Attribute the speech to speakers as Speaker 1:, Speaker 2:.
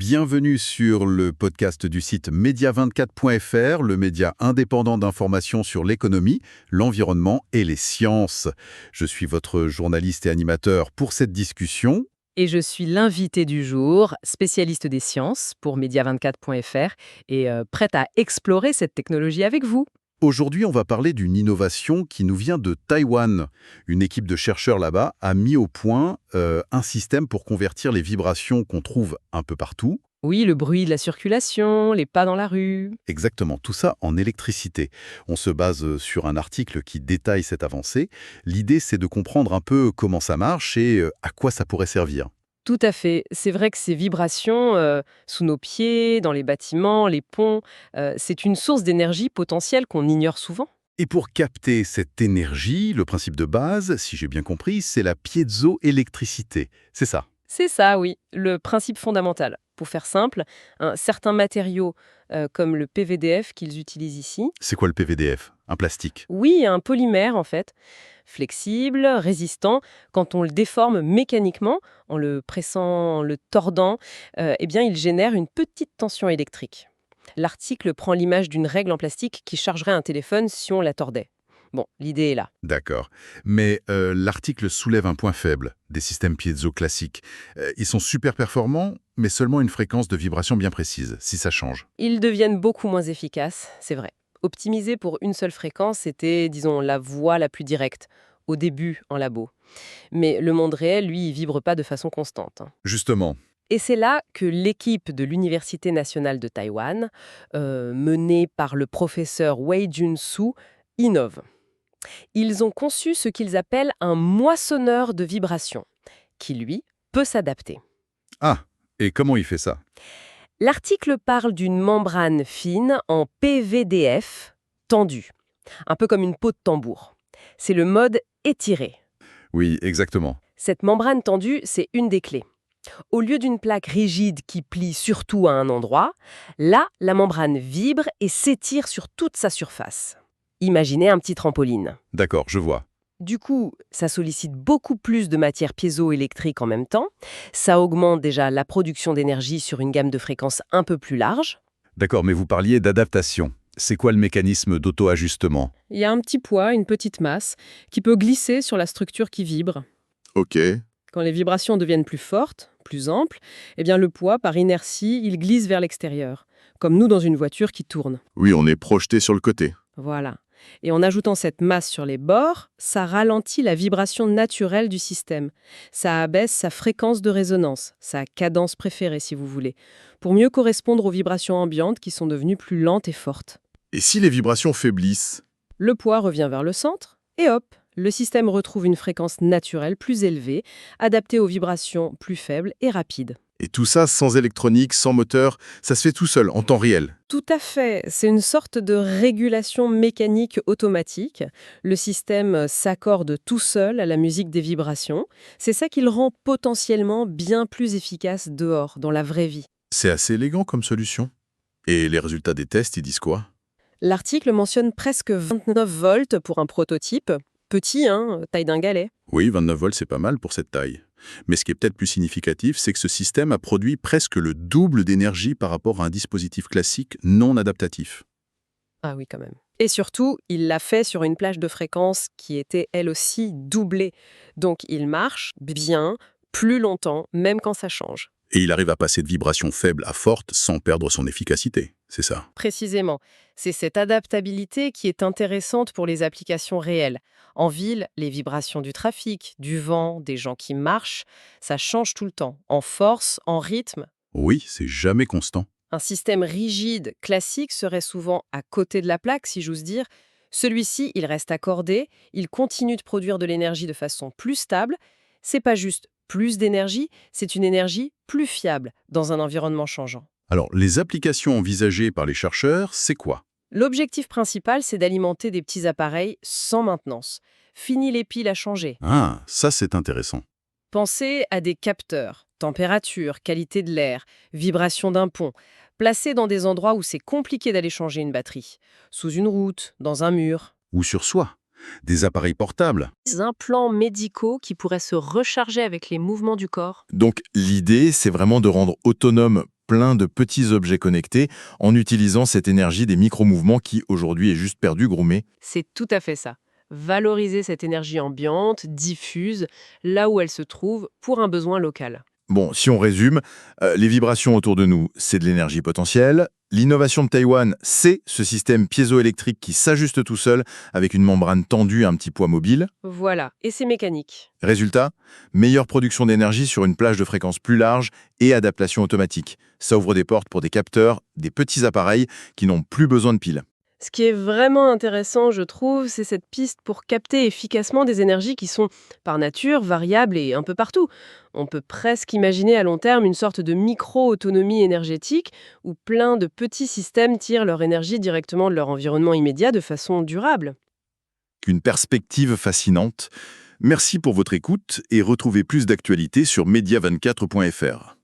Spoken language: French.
Speaker 1: Bienvenue sur le podcast du site media24.fr, le média indépendant d'information sur l'économie, l'environnement et les sciences. Je suis votre journaliste et animateur pour cette discussion.
Speaker 2: Et je suis l'invité du jour, spécialiste des sciences pour media24.fr et prête à explorer cette technologie avec vous.
Speaker 1: Aujourd'hui, on va parler d'une innovation qui nous vient de Taïwan. Une équipe de chercheurs là-bas a mis au point un système pour convertir les vibrations qu'on trouve un peu partout.
Speaker 2: Oui, le bruit de la circulation, les pas dans la rue.
Speaker 1: Exactement, tout ça en électricité. On se base sur un article qui détaille cette avancée. L'idée, c'est de comprendre un peu comment ça marche et à quoi ça pourrait servir.
Speaker 2: Tout à fait. C'est vrai que ces vibrations sous nos pieds, dans les bâtiments, les ponts, c'est une source d'énergie potentielle qu'on ignore souvent.
Speaker 1: Et pour capter cette énergie, le principe de base, si j'ai bien compris, c'est la piézoélectricité. C'est ça.
Speaker 2: C'est ça, oui, le principe fondamental. Pour faire simple, certains matériaux, comme le PVDF qu'ils utilisent ici,
Speaker 1: C'est quoi le PVDF? Un plastique.
Speaker 2: oui, un polymère en fait, flexible, résistant. Quand on le déforme mécaniquement, en le pressant, en le tordant, eh bien, il génère une petite tension électrique. L'article prend l'image d'une règle en plastique qui chargerait un téléphone si on la tordait. Bon, l'idée est là.
Speaker 1: D'accord. Mais l'article soulève un point faible des systèmes piezo classiques. Ils sont super performants, mais seulement une fréquence de vibration bien précise, si ça change.
Speaker 2: Ils deviennent beaucoup moins efficaces, c'est vrai. Optimisés pour une seule fréquence, c'était, disons, la voie la plus directe, au début en labo. Mais le monde réel, lui, il vibre pas de façon constante.
Speaker 1: Justement.
Speaker 2: Et c'est là que l'équipe de l'Université nationale de Taïwan, menée par le professeur Wei Jun-Su, innove. Ils ont conçu ce qu'ils appellent un moissonneur de vibrations, qui, lui, peut s'adapter.
Speaker 1: Ah, et comment il fait ça?
Speaker 2: L'article parle d'une membrane fine en PVDF tendue, un peu comme une peau de tambour. C'est le mode étiré.
Speaker 1: Oui, exactement.
Speaker 2: Cette membrane tendue, c'est une des clés. Au lieu d'une plaque rigide qui plie surtout à un endroit, là, la membrane vibre et s'étire sur toute sa surface. Imaginez un petit trampoline.
Speaker 1: D'accord, je vois.
Speaker 2: Du coup, ça sollicite beaucoup plus de matière piézoélectrique en même temps. Ça augmente déjà la production d'énergie sur une gamme de fréquences un peu plus large.
Speaker 1: D'accord, mais vous parliez d'adaptation. C'est quoi le mécanisme d'auto-ajustement?
Speaker 2: Il y a un petit poids, une petite masse, qui peut glisser sur la structure qui vibre.
Speaker 1: Ok.
Speaker 2: Quand les vibrations deviennent plus fortes, plus amples, eh bien le poids, par inertie, il glisse vers l'extérieur, comme nous dans une voiture qui tourne.
Speaker 3: Oui, on est projeté sur le côté.
Speaker 2: Voilà. Et en ajoutant cette masse sur les bords, ça ralentit la vibration naturelle du système. Ça abaisse sa fréquence de résonance, sa cadence préférée si vous voulez, pour mieux correspondre aux vibrations ambiantes qui sont devenues plus lentes et fortes.
Speaker 3: Et si les vibrations faiblissent?
Speaker 2: Le poids revient vers le centre, et hop, le système retrouve une fréquence naturelle plus élevée, adaptée aux vibrations plus faibles et rapides.
Speaker 3: Et tout ça sans électronique, sans moteur, ça se fait tout seul, en temps réel.
Speaker 2: Tout à fait, c'est une sorte de régulation mécanique automatique. Le système s'accorde tout seul à la musique des vibrations. C'est ça qui le rend potentiellement bien plus efficace dehors, dans la vraie vie.
Speaker 3: C'est assez élégant comme solution. Et les résultats des tests, ils disent quoi?
Speaker 2: L'article mentionne presque 29 volts pour un prototype. Petit, taille d'un galet.
Speaker 3: Oui, 29 volts, c'est pas mal pour cette taille. Mais ce qui est peut-être plus significatif, c'est que ce système a produit presque le double d'énergie par rapport à un dispositif classique non adaptatif.
Speaker 2: Ah oui, quand même. Et surtout, il l'a fait sur une plage de fréquence qui était elle aussi doublée. Donc il marche bien, plus longtemps, même quand ça change.
Speaker 3: Et il arrive à passer de vibrations faibles à fortes sans perdre son efficacité, c'est ça.
Speaker 2: Précisément, c'est cette adaptabilité qui est intéressante pour les applications réelles. En ville, les vibrations du trafic, du vent, des gens qui marchent, ça change tout le temps, en force, en rythme.
Speaker 3: Oui, c'est jamais constant.
Speaker 2: Un système rigide, classique, serait souvent à côté de la plaque, si j'ose dire. Celui-ci, il reste accordé, il continue de produire de l'énergie de façon plus stable. C'est pas juste plus d'énergie, c'est une énergie plus fiable dans un environnement changeant.
Speaker 3: Alors, les applications envisagées par les chercheurs, c'est quoi?
Speaker 2: L'objectif principal, c'est d'alimenter des petits appareils sans maintenance. Fini les piles à changer.
Speaker 3: Ah, ça c'est intéressant.
Speaker 2: Pensez à des capteurs, température, qualité de l'air, vibration d'un pont, placés dans des endroits où c'est compliqué d'aller changer une batterie. Sous une route, dans un mur.
Speaker 3: Ou sur soi. Des appareils portables.
Speaker 2: Des implants médicaux qui pourraient se recharger avec les mouvements du corps.
Speaker 3: Donc l'idée, c'est vraiment de rendre autonome plein de petits objets connectés en utilisant cette énergie des micro-mouvements qui, aujourd'hui, est juste perdue, groumée.
Speaker 2: C'est tout à fait ça. Valoriser cette énergie ambiante, diffuse, là où elle se trouve, pour un besoin local.
Speaker 3: Bon, si on résume, les vibrations autour de nous, c'est de l'énergie potentielle. L'innovation de Taïwan, c'est ce système piézoélectrique qui s'ajuste tout seul avec une membrane tendue et un petit poids mobile.
Speaker 2: Voilà, et c'est mécanique.
Speaker 3: Résultat, meilleure production d'énergie sur une plage de fréquence plus large et adaptation automatique. Ça ouvre des portes pour des capteurs, des petits appareils qui n'ont plus besoin de piles.
Speaker 2: Ce qui est vraiment intéressant, je trouve, c'est cette piste pour capter efficacement des énergies qui sont, par nature, variables et un peu partout. On peut presque imaginer à long terme une sorte de micro-autonomie énergétique où plein de petits systèmes tirent leur énergie directement de leur environnement immédiat de façon durable.
Speaker 3: Une perspective fascinante. Merci pour votre écoute et retrouvez plus d'actualités sur media24.fr.